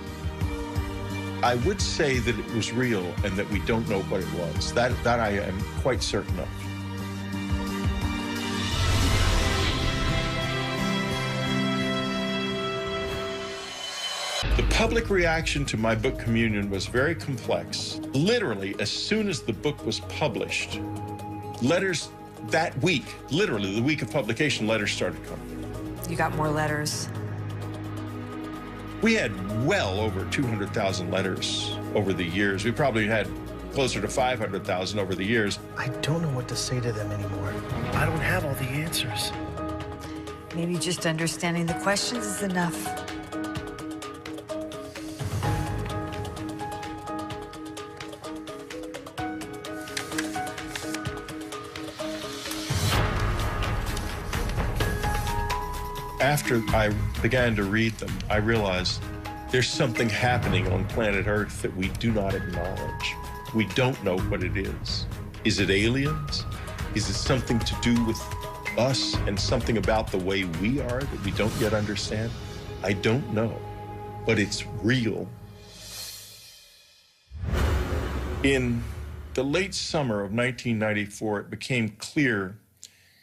I would say that it was real and that we don't know what it was. That I am quite certain of. The public reaction to my book Communion was very complex. Literally, as soon as the book was published, letters that week, literally the week of publication, letters started coming. You got more letters. We had well over 200,000 letters over the years. We probably had closer to 500,000 over the years. I don't know what to say to them anymore. I don't have all the answers. Maybe just understanding the questions is enough. After I began to read them, I realized there's something happening on planet Earth that we do not acknowledge. We don't know what it is. Is it aliens? Is it something to do with us and something about the way we are that we don't yet understand? I don't know, but it's real. In the late summer of 1994, it became clear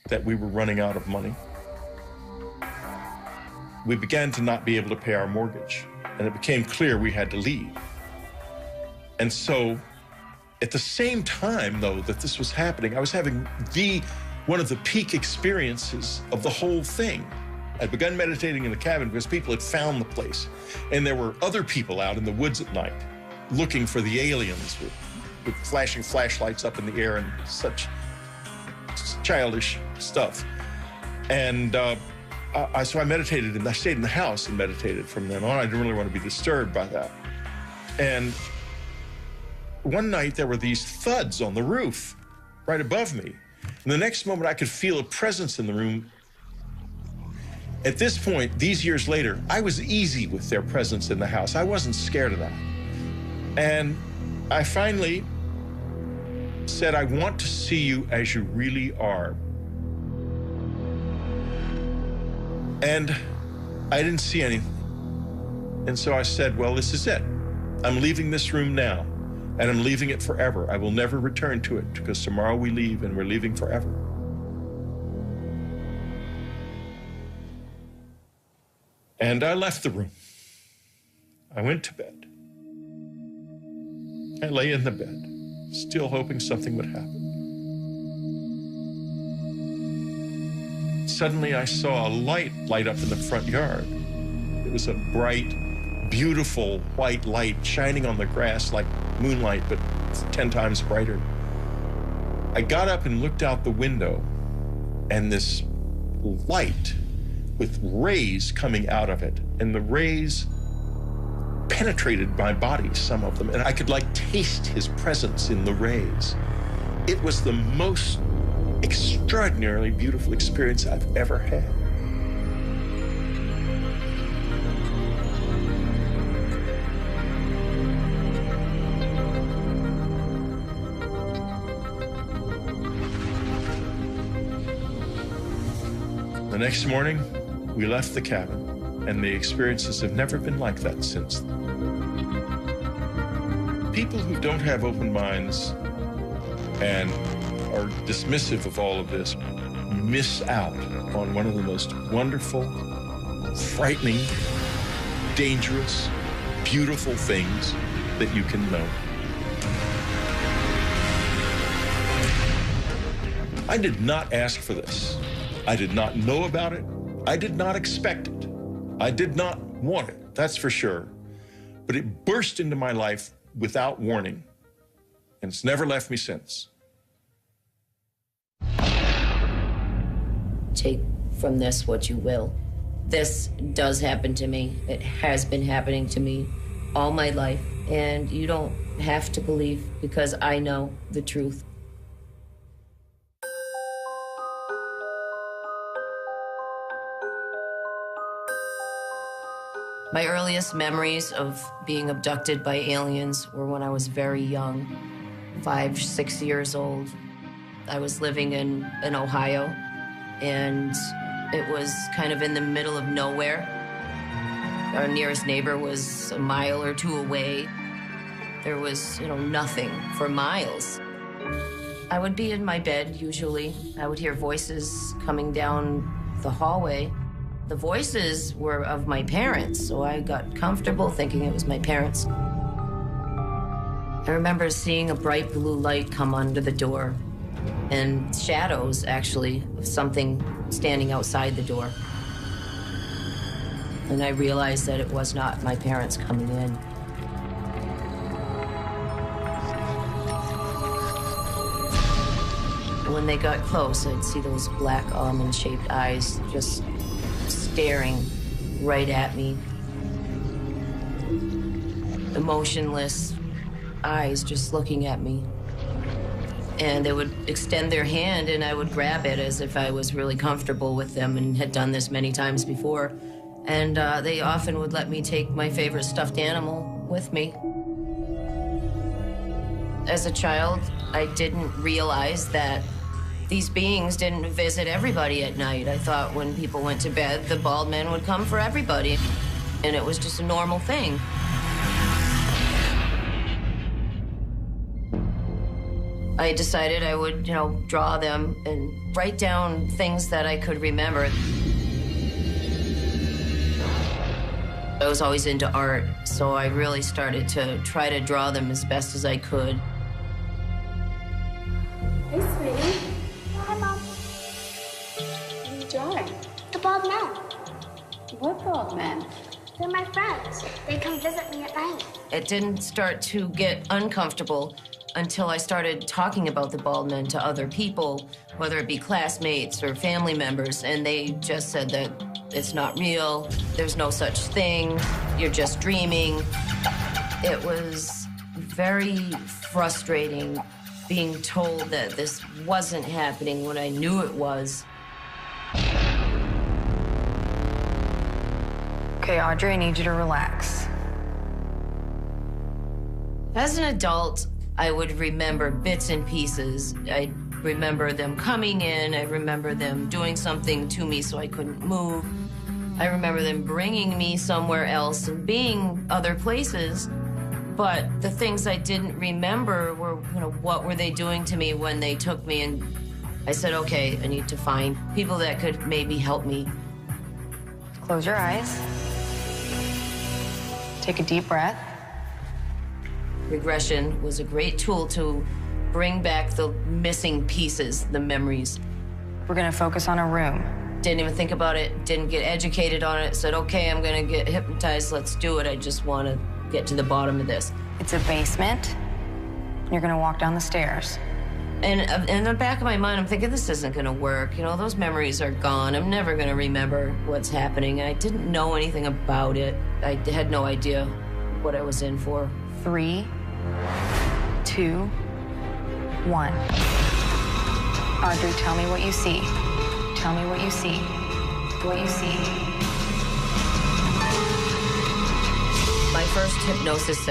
that we were running out of money. We began to not be able to pay our mortgage, and it became clear we had to leave. And so, at the same time, though, that this was happening, I was having one of the peak experiences of the whole thing. I'd begun meditating in the cabin because people had found the place. And there were other people out in the woods at night looking for the aliens with flashing flashlights up in the air and such childish stuff. And so I meditated, and I stayed in the house and meditated from then on. I didn't really want to be disturbed by that. And one night there were these thuds on the roof right above me. And the next moment I could feel a presence in the room. At this point, these years later, I was easy with their presence in the house. I wasn't scared of that. And I finally said, I want to see you as you really are. And I didn't see anything. And so I said, well, this is it. I'm leaving this room now, and I'm leaving it forever. I will never return to it, because tomorrow we leave, and we're leaving forever. And I left the room. I went to bed. I lay in the bed, still hoping something would happen. Suddenly I saw a light light up in the front yard. It was a bright, beautiful white light shining on the grass like moonlight, but 10 times brighter. I got up and looked out the window, and this light with rays coming out of it, and the rays penetrated my body, some of them, and I could like taste his presence in the rays. It was the most extraordinarily beautiful experience I've ever had. The next morning, we left the cabin, and the experiences have never been like that since then. People who don't have open minds and are dismissive of all of this miss out on one of the most wonderful, frightening, dangerous, beautiful things that you can know. I did not ask for this. I did not know about it. I did not expect it. I did not want it, that's for sure. But it burst into my life without warning, and it's never left me since. Take from this what you will. This does happen to me. It has been happening to me all my life, and you don't have to believe, because I know the truth. My earliest memories of being abducted by aliens were when I was very young, 5, 6 years old. I was living in Ohio, and it was kind of in the middle of nowhere. Our nearest neighbor was a mile or two away. There was, nothing for miles. I would be in my bed, usually. I would hear voices coming down the hallway. The voices were of my parents, so I got comfortable thinking it was my parents. I remember seeing a bright blue light come under the door, and shadows, actually, of something standing outside the door. And I realized that it was not my parents coming in. When they got close, I'd see those black almond-shaped eyes just staring right at me. Emotionless eyes just looking at me. And they would extend their hand, and I would grab it as if I was really comfortable with them and had done this many times before. And they often would let me take my favorite stuffed animal with me. As a child, I didn't realize that these beings didn't visit everybody at night. I thought when people went to bed, the bald man would come for everybody, and it was just a normal thing. I decided I would, draw them and write down things that I could remember. I was always into art, so I really started to try to draw them as best as I could. Hey, sweetie. Hi, Mom. What are you drawing? The bald man. men? They're my friends. They come visit me at night. It didn't start to get uncomfortable until I started talking about the bald men to other people, whether it be classmates or family members, and they just said that it's not real, there's no such thing, you're just dreaming. It was very frustrating being told that this wasn't happening when I knew it was. Okay, Audrey, I need you to relax. As an adult, I would remember bits and pieces. I remember them coming in. I remember them doing something to me so I couldn't move. I remember them bringing me somewhere else and being other places. But the things I didn't remember were, what were they doing to me when they took me? And I said, okay, I need to find people that could maybe help me. Close your eyes. Take a deep breath. Regression was a great tool to bring back the missing pieces, the memories. We're gonna focus on a room. Didn't even think about it, didn't get educated on it, said, okay, I'm gonna get hypnotized, let's do it. I just wanna get to the bottom of this. It's a basement. You're gonna walk down the stairs. And in the back of my mind, I'm thinking, this isn't gonna work. Those memories are gone. I'm never gonna remember what's happening. I didn't know anything about it. I had no idea what I was in for. 3, 2, 1. Audrey, tell me what you see. Tell me what you see. What you see. My first hypnosis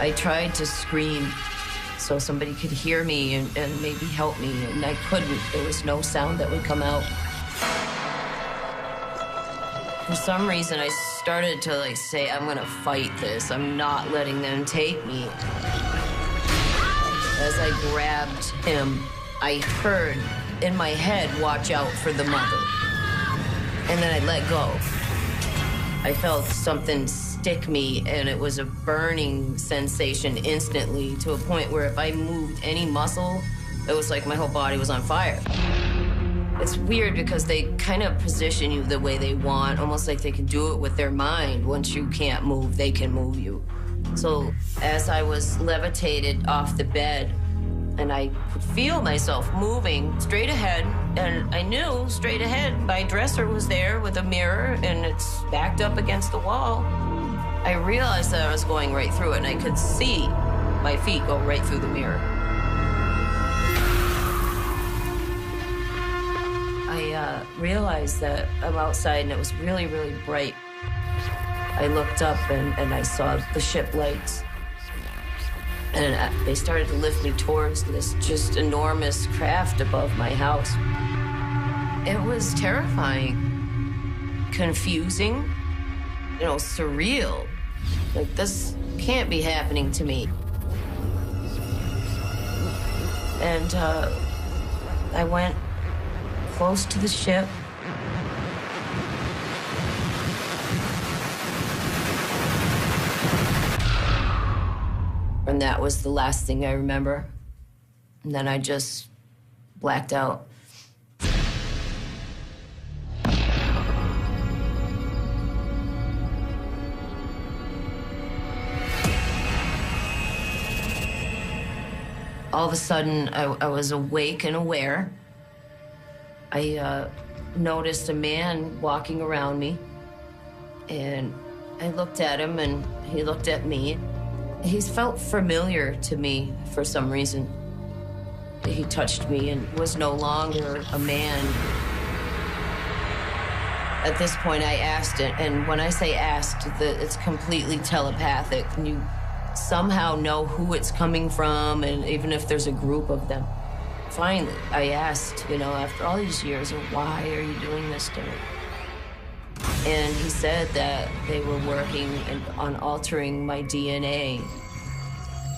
I tried to scream so somebody could hear me and maybe help me, and I couldn't. There was no sound that would come out. For some reason, I started to like say, I'm gonna fight this. I'm not letting them take me. As I grabbed him, I heard in my head, watch out for the mother. And then I let go. I felt something stick me, and it was a burning sensation instantly, to a point where if I moved any muscle, it was like my whole body was on fire. It's weird because they kind of position you the way they want, almost like they can do it with their mind. Once you can't move, they can move you. So as I was levitated off the bed, and I could feel myself moving straight ahead, and I knew straight ahead my dresser was there with a mirror, and it's backed up against the wall. I realized that I was going right through it, and I could see my feet go right through the mirror. I realized that I'm outside, and it was really, really bright. I looked up, and I saw the ship lights. And they started to lift me towards this just enormous craft above my house. It was terrifying, confusing, you know, surreal. Like, this can't be happening to me. And I went close to the ship. And that was the last thing I remember. And then I just blacked out. All of a sudden, I was awake and aware. I noticed a man walking around me, and I looked at him, and he looked at me. He felt familiar to me for some reason. He touched me and was no longer a man. At this point, I asked it, and when I say asked, it's completely telepathic. And you somehow know who it's coming from, and even if there's a group of them. Finally, I asked, you know, after all these years, why are you doing this to me? And he said that they were working on altering my DNA.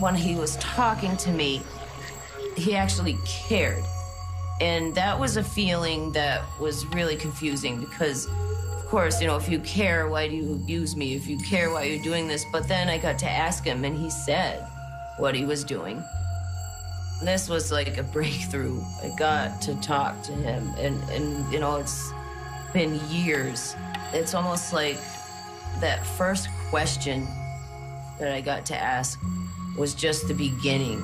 When he was talking to me, he actually cared. And that was a feeling that was really confusing because, of course, you know, if you care, why do you abuse me? If you care, why are you doing this? But then I got to ask him, and he said what he was doing. This was like a breakthrough. I got to talk to him, and you know, it's been years. It's almost like that first question that I got to ask was just the beginning.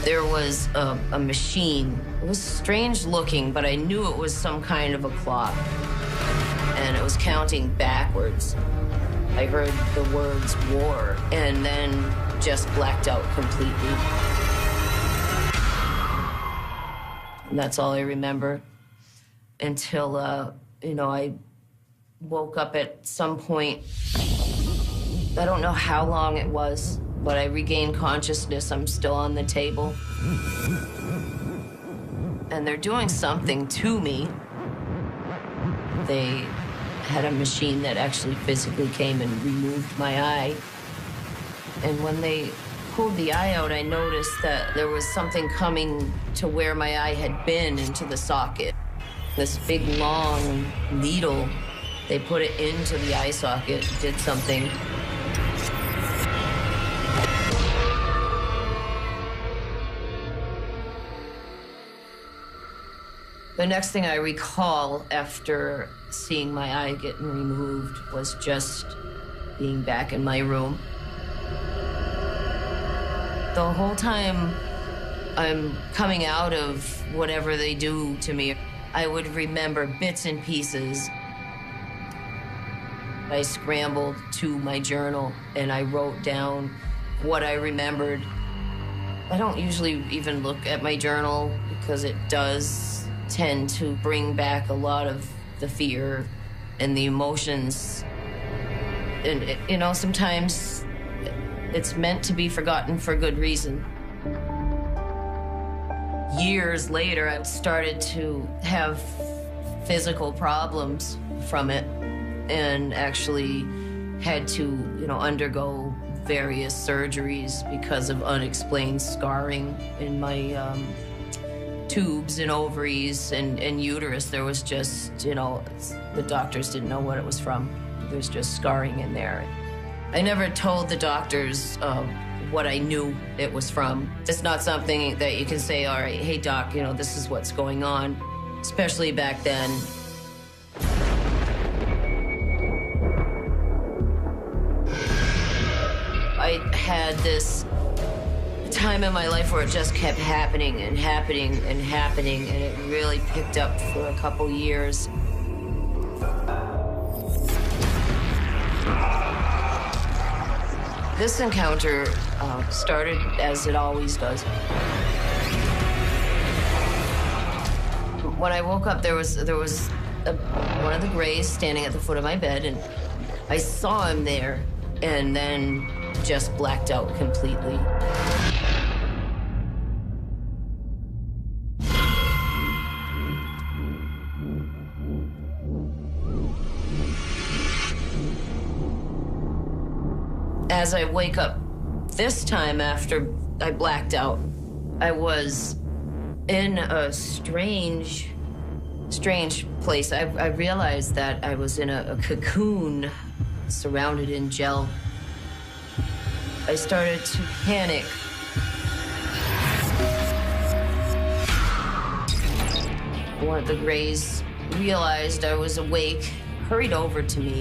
There was a machine. It was strange looking, but I knew it was some kind of a clock. And it was counting backwards. I heard the words war, and then just blacked out completely. And that's all I remember until, you know, I woke up at some point. I don't know how long it was, but I regained consciousness. I'm still on the table. And they're doing something to me. They had a machine that actually physically came and removed my eye. And when they pulled the eye out, I noticed that there was something coming to where my eye had been into the socket. This big, long needle, they put it into the eye socket, did something. The next thing I recall after seeing my eye getting removed was just being back in my room. The whole time I'm coming out of whatever they do to me, I would remember bits and pieces. I scrambled to my journal and I wrote down what I remembered. I don't usually even look at my journal because it does tend to bring back a lot of the fear and the emotions And, you know, sometimes it's meant to be forgotten for good reason. Years later, I started to have physical problems from it and actually had to, you know, undergo various surgeries because of unexplained scarring in my tubes and ovaries and uterus. There was just, you know, the doctors didn't know what it was from. There's just scarring in there. I never told the doctors what I knew it was from. It's not something that you can say, all right, hey doc, you know, this is what's going on, especially back then. I had this time in my life where it just kept happening and happening and happening, and it really picked up for a couple years. This encounter started as it always does. When I woke up, there was one of the Greys standing at the foot of my bed, and I saw him there, and then just blacked out completely. As I wake up this time after I blacked out, I was in a strange place. I realized that I was in a cocoon surrounded in gel. I started to panic. One of the Greys realized I was awake, hurried over to me.